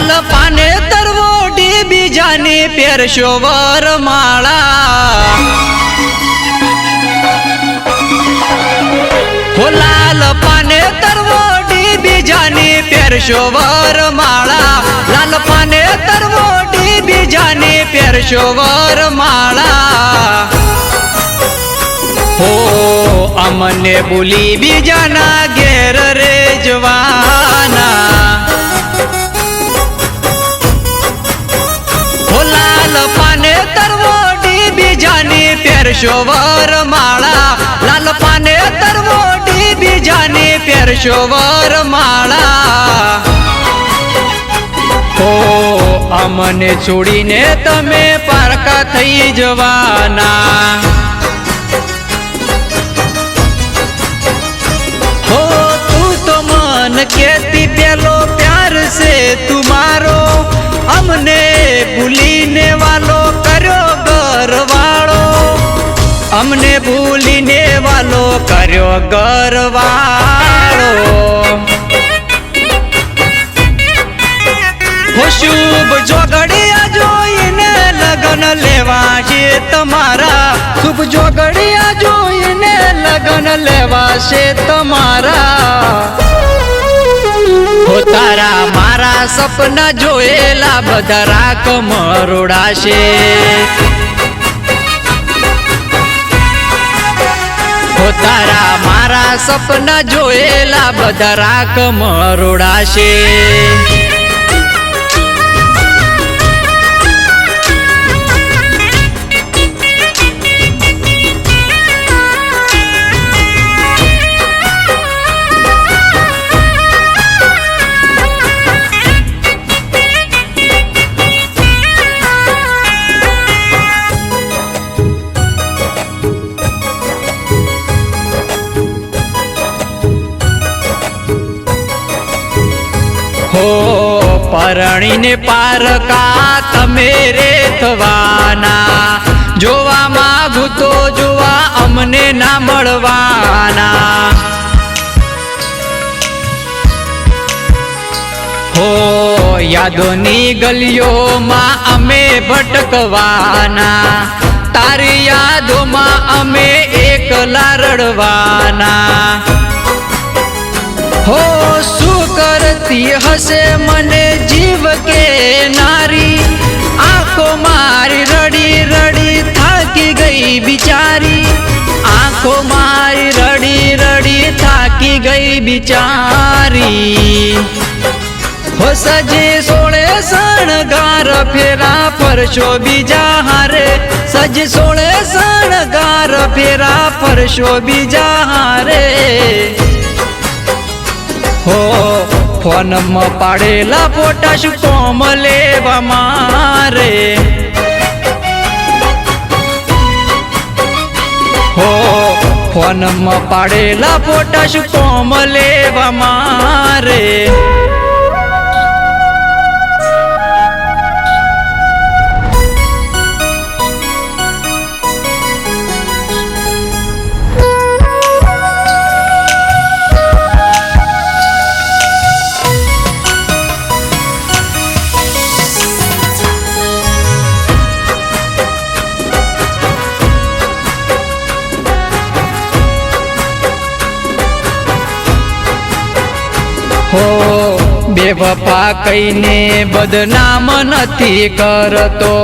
લાલ પાને તરવોડી બીજાની પહેરશો વરમાળા હો લાલ પાને તરવોડી બીજાની પહેરશો વરમાળા લાલ પાને તરવોડી બીજાની પહેરશો વરમાળા હો અમને બોલી બીજાના ઘેર રે જવાના હો લાલ પાને તરવોડી બીજાની પહેરશો વરમાળા લાલ પાને તરવોડી બીજાની પહેરશો વરમાળા હો અમને છોડીને તમે પારકા થઈ જવાના हो तू तो मन कहती पेलो प्यार से तुम्हारो हमने भूलीने वालो करो गरवाड़ो हमने भूलीने वालो करो गरवाड़ो हो शुभ जोगड़िया जोईने लगन लेवा छे तमारा शुभ जोगड़िया जोईने लगन लेवा छे तमारा हो तारा मारा सपना जोएला बधा राख मरोड़ाशे हो तारा मारा सपना जोएला बधा राख मरोड़ाशे हो परણીने पारका तमे रे थवाना जोवा मागू तो जोवा अमने ना मळवाना हो यादोनी गलियों मां अमे भटकवाना तारी यादों मां अमे एकला रड़वाना हो शू करती हसे मने जीव के नारी आंखों मारी रड़ी रड़ी थाकी गई बिचारी आंखों मारी रड़ी रड़ी थाकी गई बिचारी हो सजे सोले सणगार फेरा फरशो बीजा हारे सजे सोले सणगार फेरा फरशो बीजा हारे हो फोन में पाड़ेला फोटा शू कोम लेवा मारे हो फोन में पाड़ेला फोटा शू कोम लेवा मारे हो बेवफा कईने बदनाम नथी करतो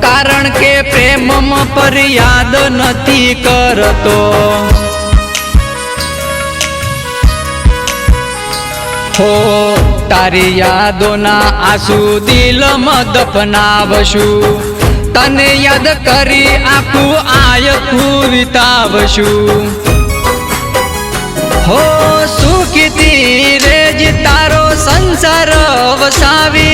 कारण के प्रेम में फरियाद नथी करतो हो तारी यादोना आंसू दिल में दफनावशु तने याद करी आखू आयखू वितावशु हो सुखी रेज तारो संसार वसावी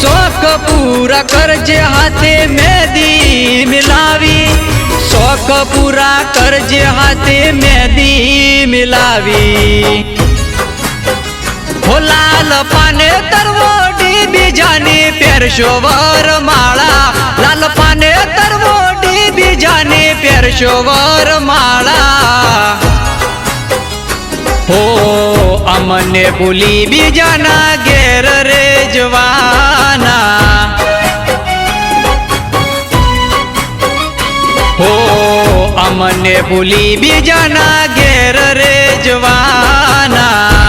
शौक पूरा करजे हाथे मेहंदी मिलावी शौक पूरा करजे हाथे मेहंदी मिलावी हो लाल पाने तरवोडी बीजानी પહેરશો વરમાળા લાલ પાને તરવોડી બીજાની પહેરશો વરમાળા हो અમને ભૂલી બીજાના ઘેર રે જવાના હો અમને ભૂલી બીજાના ઘેર રે જવાના